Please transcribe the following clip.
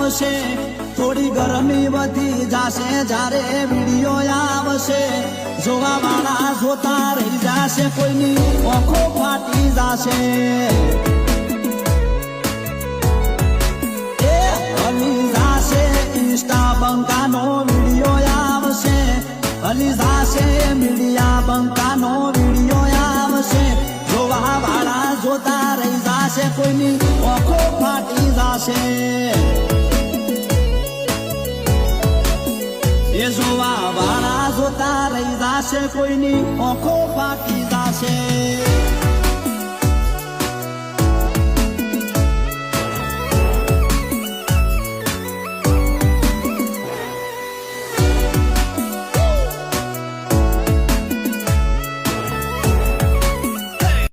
આવશે થોડી ગરમી વધી જાશે જ્યારે વિડીયો આવશે જોવા વાળા જોતા રહી જાશે કોઈની આંખો ફાટી જાશે એ હલી જાશે ઇન્સ્ટા બંકાનો વિડીયો આવશે હલી જાશે મીડિયા બંકાનો વિડીયો આવશે જોવા વાળા જોતા રહી જાશે કોઈની આંખો ફાટી જાશે એ જોવા વાળા જોતા રહી જાશે કોઈની આંખો ફાટી જાશે